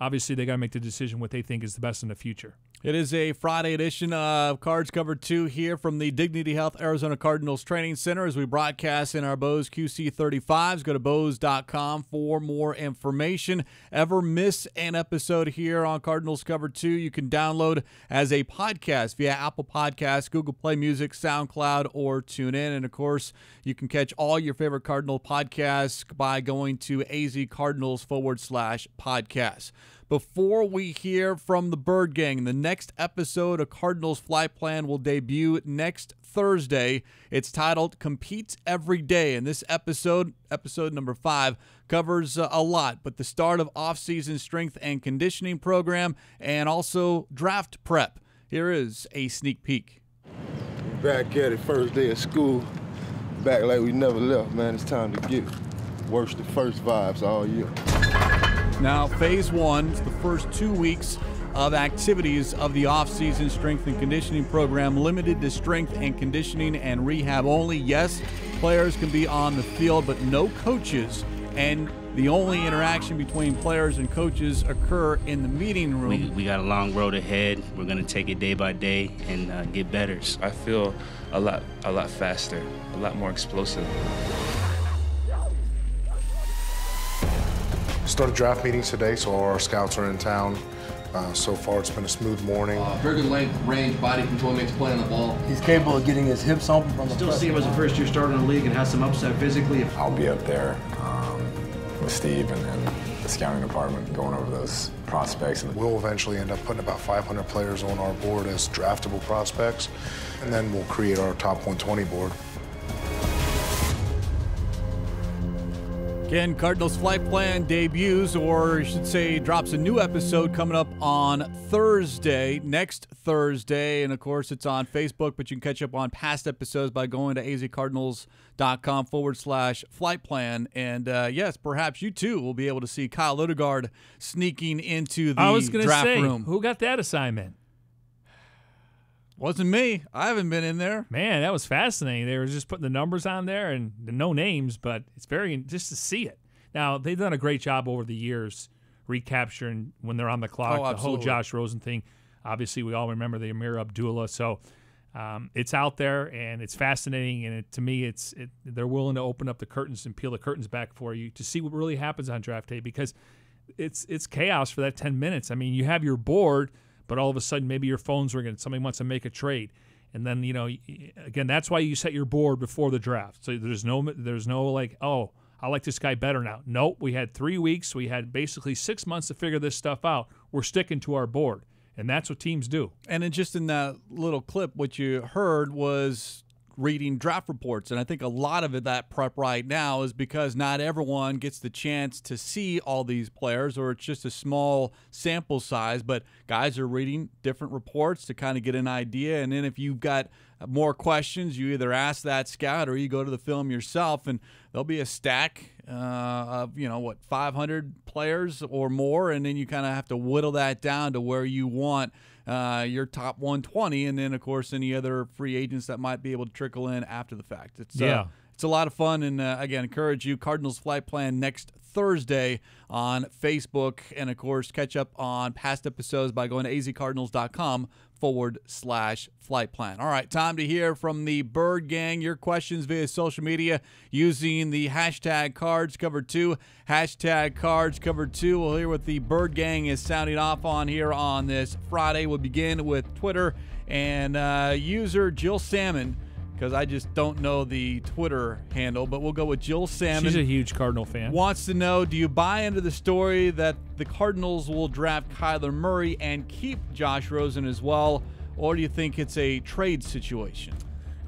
obviously they got to make the decision what they think is the best in the future. It is a Friday edition of Cards Covered 2 here from the Dignity Health Arizona Cardinals Training Center as we broadcast in our Bose QC35s. Go to Bose.com for more information. Ever miss an episode here on Cardinals Covered 2, you can download as a podcast via Apple Podcasts, Google Play Music, SoundCloud, or TuneIn. And, of course, you can catch all your favorite Cardinal podcasts by going to azcardinals.com/podcast. Before we hear from the Bird Gang, the next episode of Cardinals Flight Plan will debut next Thursday. It's titled Competes Every Day, and this episode number 5, covers a lot, but the start of off-season strength and conditioning program and also draft prep. Here is a sneak peek. Back at it, first day of school, back like we never left, man. It's time to get worse the first vibes all year. Now, Phase 1 is the first 2 weeks of activities of the off-season strength and conditioning program, limited to strength and conditioning and rehab only. Yes, players can be on the field, but no coaches. And the only interaction between players and coaches occur in the meeting room. We got a long road ahead. We're going to take it day by day and get better. I feel a lot faster, a lot more explosive. Started draft meetings today, so all our scouts are in town. So far, it's been a smooth morning. Very good length, range, body control, makes play on the ball. He's capable of getting his hips open from the Still see him as a first-year starter in the league and has some upside physically. I'll be up there with Steve and the scouting department going over those prospects. We'll eventually end up putting about 500 players on our board as draftable prospects, and then we'll create our top 120 board. Again, Cardinals Flight Plan debuts, or I should say drops a new episode coming up on Thursday, next Thursday. And, of course, it's on Facebook, but you can catch up on past episodes by going to azcardinals.com/flight plan. And, yes, perhaps you, too, will be able to see Kyle Lidegaard sneaking into the draft room. Who got that assignment? Wasn't me. I haven't been in there. Man, that was fascinating. They were just putting the numbers on there and no names, but it's very just to see it. Now, they've done a great job over the years recapturing when they're on the clock, the whole Josh Rosen thing. Obviously, we all remember the Amir Abdullah. So it's out there, and it's fascinating. And to me, they're willing to open up the curtains and peel the curtains back for you to see what really happens on draft day, because it's chaos for that 10 minutes. I mean, you have your board, but all of a sudden maybe your phone's ringing, somebody wants to make a trade. And then, again, that's why you set your board before the draft. So there's no like, oh, I like this guy better now. Nope, we had 3 weeks. We had basically 6 months to figure this stuff out. We're sticking to our board. And that's what teams do. And then just in that little clip, what you heard was reading draft reports. And I think a lot of that prep right now is because not everyone gets the chance to see all these players, or it's just a small sample size, but guys are reading different reports to kind of get an idea. And then if you've got more questions, you either ask that scout or you go to the film yourself, and there'll be a stack of 500 players or more, and then you kind of have to whittle that down to where you want your top 120, and then, of course, any other free agents that might be able to trickle in after the fact. It's a lot of fun, and, again, encourage you, Cardinals Flight Plan next Thursday on Facebook, and, of course, catch up on past episodes by going to azcardinals.com/flight plan. All right, time to hear from the Bird Gang. Your questions via social media using the hashtag CardsCover2. Hashtag CardsCover2. We'll hear what the Bird Gang is sounding off on here on this Friday. We'll begin with Twitter and user Jill Salmon, because I just don't know the Twitter handle, but we'll go with Jill Salmon. She's a huge Cardinal fan. Wants to know, do you buy into the story that the Cardinals will draft Kyler Murray and keep Josh Rosen as well, or do you think it's a trade situation?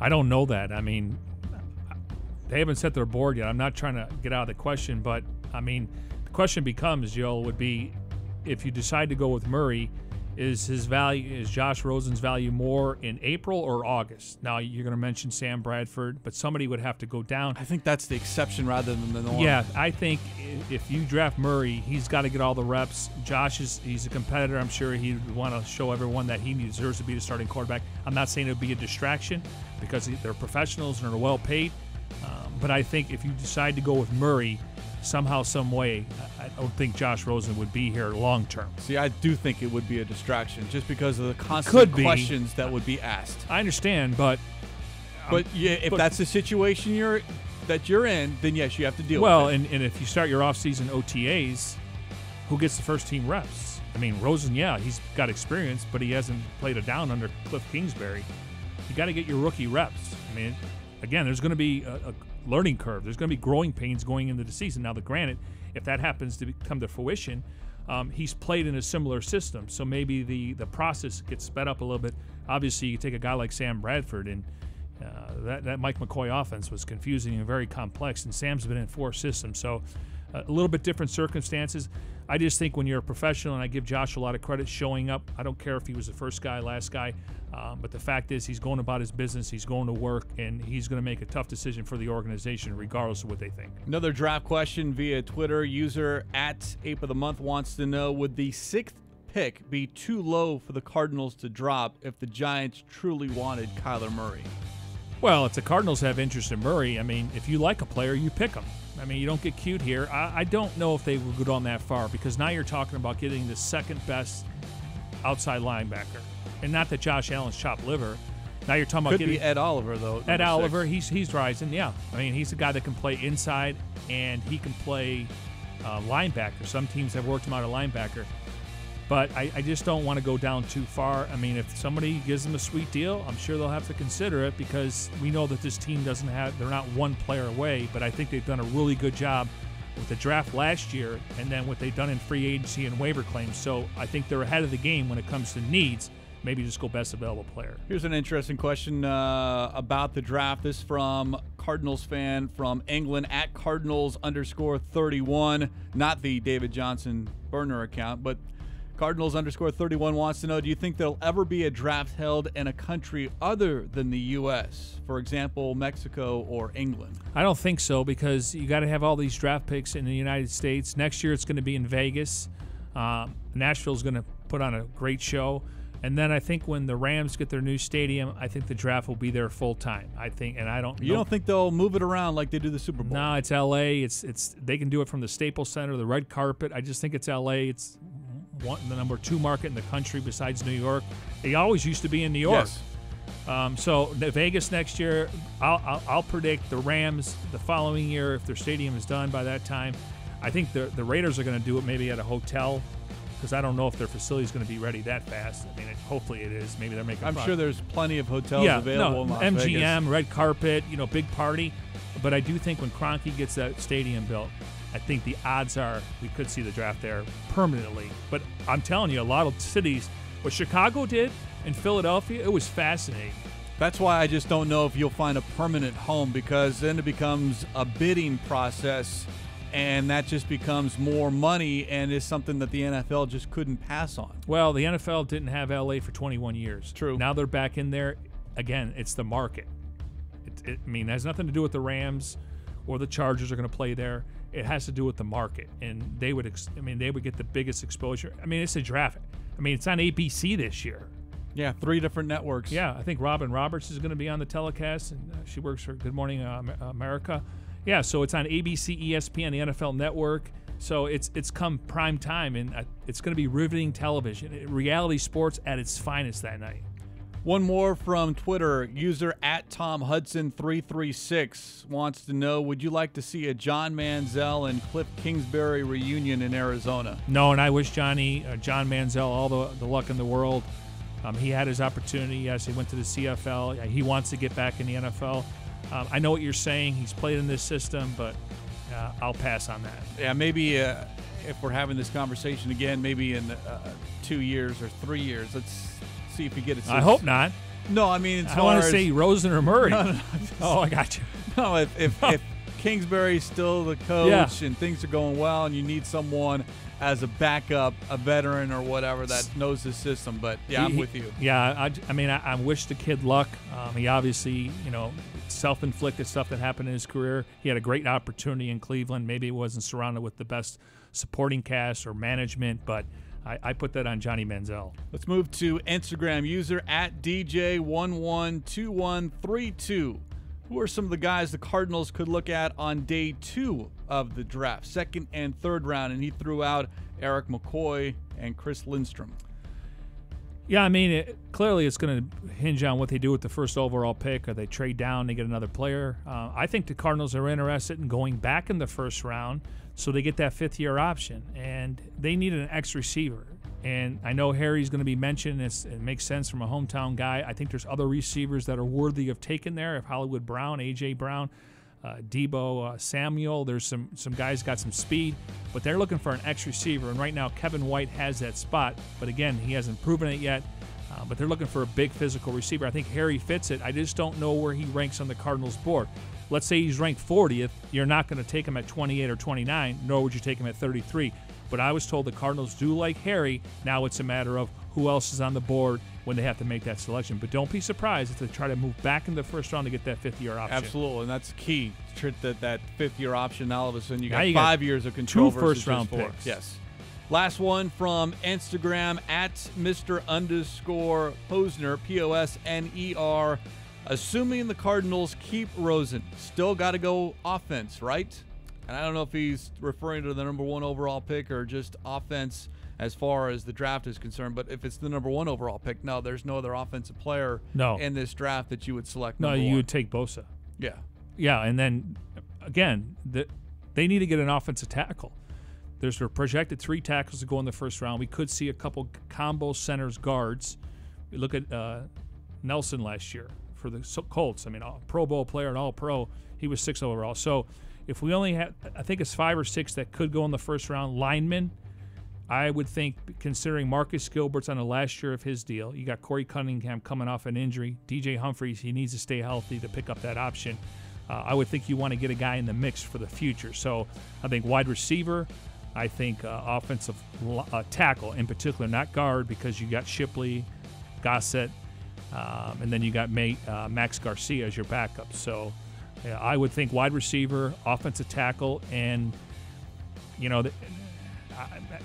I don't know that. I mean, they haven't set their board yet. I'm not trying to get out of the question, but, I mean, the question becomes, Jill, would be, if you decide to go with Murray, is Josh Rosen's value more in April or August? Now, you're going to mention Sam Bradford, but somebody would have to go down. I think that's the exception rather than the norm. Yeah, I think if you draft Murray, he's got to get all the reps. Josh he's a competitor. I'm sure he'd want to show everyone that he deserves to be the starting quarterback. I'm not saying it would be a distraction, because they're professionals and are well paid. But I think if you decide to go with Murray, somehow, some way, I don't think Josh Rosen would be here long term. See, I do think it would be a distraction just because of the constant questions that would be asked. I understand, but if that's the situation you're in, then yes, you have to deal with it. Well, and if you start your offseason OTAs, who gets the first team reps? I mean, Rosen, yeah, he's got experience, but he hasn't played a down under Cliff Kingsbury. You got to get your rookie reps. I mean, again, there's going to be a learning curve. There's going to be growing pains going into the season. Now, granted, if that happens to come to fruition, he's played in a similar system, so maybe the process gets sped up a little bit. Obviously, you take a guy like Sam Bradford, and that Mike McCoy offense was confusing and very complex, and Sam's been in 4 systems, so a little bit different circumstances. I just think when you're a professional, and I give Josh a lot of credit showing up, I don't care if he was the first guy, last guy, but the fact is he's going about his business, he's going to work, and he's going to make a tough decision for the organization regardless of what they think. Another draft question via Twitter. User @ApeOfTheMonth wants to know, would the 6th pick be too low for the Cardinals to drop if the Giants truly wanted Kyler Murray? Well, if the Cardinals have interest in Murray, I mean, if you like a player, you pick him. I mean, you don't get cute here. I don't know if they would go down that far, because now you're talking about getting the second best outside linebacker. And not that Josh Allen's chopped liver. Now you're talking about getting Ed Oliver, though. Ed Oliver, he's rising, yeah. I mean, he's a guy that can play inside, and he can play linebacker. Some teams have worked him out a linebacker. But I just don't want to go down too far. I mean, if somebody gives them a sweet deal, I'm sure they'll have to consider it, because we know that this team they're not one player away, but I think they've done a really good job with the draft last year and then what they've done in free agency and waiver claims. So I think they're ahead of the game when it comes to needs. Maybe just go best available player. Here's an interesting question about the draft. This from Cardinals fan from England at Cardinals_31, not the David Johnson burner account, but Cardinals_31 wants to know, do you think there'll ever be a draft held in a country other than the U.S., for example, Mexico or England? I don't think so, because you got to have all these draft picks in the United States. Next year it's going to be in Vegas. Nashville's going to put on a great show. And then I think when the Rams get their new stadium, I think the draft will be there full time. I think, and I don't. You don't think they'll move it around like they do the Super Bowl? No, it's L.A. It's they can do it from the Staples Center, the red carpet. I just think it's L.A. It's the number 2 market in the country besides New York. They always used to be in New York. Yes. So Vegas next year, I'll predict the Rams the following year if their stadium is done by that time. I think the Raiders are going to do it maybe at a hotel, because I don't know if their facility is going to be ready that fast. I mean, hopefully it is. Maybe they're making. I'm sure there's plenty of hotels available in Las MGM, Vegas. red carpet, big party. But I do think when Kroenke gets that stadium built, I think the odds are we could see the draft there permanently. But I'm telling you, a lot of cities, what Chicago did in Philadelphia, it was fascinating. That's why I just don't know if you'll find a permanent home, because then it becomes a bidding process, and that just becomes more money, and is something that the NFL just couldn't pass on. Well, the NFL didn't have L.A. for 21 years. True. Now they're back in there. Again, it's the market. It has nothing to do with the Rams or the Chargers are going to play there. It has to do with the market, and they would get the biggest exposure. I mean, it's a draft. I mean, it's on ABC this year. Yeah, 3 different networks. Yeah, I think Robin Roberts is going to be on the telecast, and she works for Good Morning America. Yeah, so it's on ABC, ESPN, the NFL Network. So it's come prime time, and it's going to be riveting television. Reality sports at its finest that night. One more from Twitter. User at TomHudson336 wants to know, would you like to see a John Manziel and Cliff Kingsbury reunion in Arizona? No, and I wish John Manziel all the luck in the world. He had his opportunity. Yes, he went to the CFL. He wants to get back in the NFL. I know what you're saying. He's played in this system, but I'll pass on that. Yeah, maybe if we're having this conversation again, maybe in 2 years or 3 years, let's see if we get it. I hope not. No, I mean, I want to say Rosen or Murray. No. Oh, I got you. No, if Kingsbury's still the coach and things are going well, and you need someone as a backup, a veteran or whatever that knows the system. But yeah, I'm with you. Yeah, I wish the kid luck. He obviously, self-inflicted stuff that happened in his career. He had a great opportunity in Cleveland. Maybe he wasn't surrounded with the best supporting cast or management, but I put that on Johnny Manziel. Let's move to Instagram. User at DJ112132. Who are some of the guys the Cardinals could look at on day 2 of the draft, 2nd and 3rd round? And he threw out Eric McCoy and Chris Lindstrom. Yeah, I mean, clearly it's going to hinge on what they do with the first overall pick, or they trade down, they get another player. I think the Cardinals are interested in going back in the first round so they get that 5th-year option, and they need an X receiver. And I know Harry's going to be mentioned. It makes sense from a hometown guy. I think there's other receivers that are worthy of taking there. If Hollywood Brown, A.J. Brown, Debo Samuel, there's some guys got some speed, but they're looking for an X receiver. And right now Kevin White has that spot, but again, he hasn't proven it yet. But they're looking for a big physical receiver. I think Harry fits it. I just don't know where he ranks on the Cardinals board. Let's say he's ranked 40th. You're not going to take him at 28 or 29, nor would you take him at 33. But I was told the Cardinals do like Harry. Now it's a matter of who else is on the board when they have to make that selection. But don't be surprised if they try to move back in the first round to get that 5th-year option. Absolutely, and that's key. That 5th-year option, all of a sudden you got 5 got years of control 2 versus first-round just 4. picks. Yes. Last one from Instagram at Mr_Posner, Posner. Assuming the Cardinals keep Rosen, still got to go offense, right? And I don't know if he's referring to the number 1 overall pick or just offense as far as the draft is concerned. But if it's the number 1 overall pick, no, there's no other offensive player in this draft that you would select. No, you would take Bosa. Yeah. Yeah, and then, again, they need to get an offensive tackle. There's a projected 3 tackles to go in the first round. We could see a couple combo centers guards. We look at Nelson last year for the Colts. I mean, a Pro Bowl player and All-Pro. He was 6th overall. So if we only have, I think it's 5 or 6 that could go in the first round. Linemen, I would think, considering Marcus Gilbert's on the last year of his deal, you got Corey Cunningham coming off an injury. DJ Humphries, he needs to stay healthy to pick up that option. I would think you want to get a guy in the mix for the future. So I think wide receiver, I think offensive tackle in particular, not guard, because you got Shipley, Gossett, and then you got Max Garcia as your backup. So I would think wide receiver, offensive tackle, and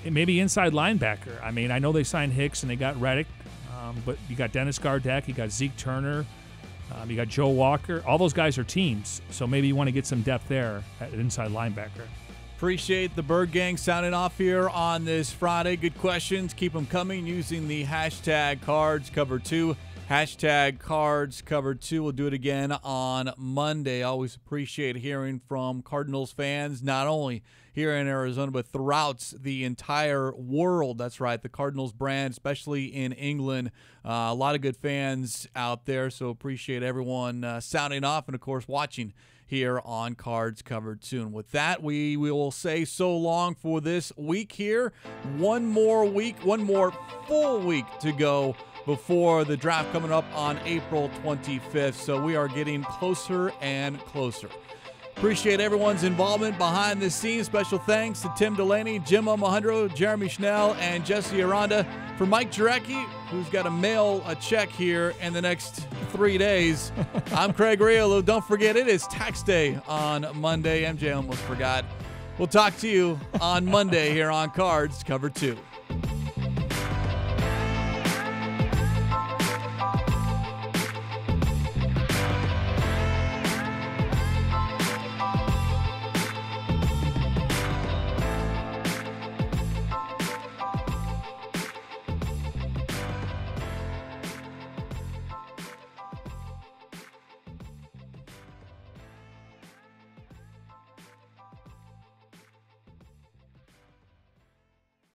maybe inside linebacker. I mean, I know they signed Hicks and they got Reddick, but you got Dennis Gardeck, you got Zeke Turner, you got Joe Walker. All those guys are teams, so maybe you want to get some depth there at inside linebacker. Appreciate the Bird Gang sounding off here on this Friday. Good questions. Keep them coming using the hashtag CardsCover2. Hashtag CardsCover2. We'll do it again on Monday. Always appreciate hearing from Cardinals fans, not only here in Arizona, but throughout the entire world. That's right, the Cardinals brand, especially in England. A lot of good fans out there, so appreciate everyone sounding off and, of course, watching here on Cards Covered 2. And with that, we will say so long for this week here. One more week, one more full week to go before the draft coming up on April 25th. So we are getting closer and closer. Appreciate everyone's involvement behind the scenes. Special thanks to Tim Delaney, Jim Omohundro, Jeremy Schnell, and Jesse Aranda. For Mike Jurecki, who's got to mail a check here in the next 3 days, I'm Craig Grialou. Don't forget, it is tax day on Monday. MJ almost forgot. We'll talk to you on Monday here on Cards Cover 2.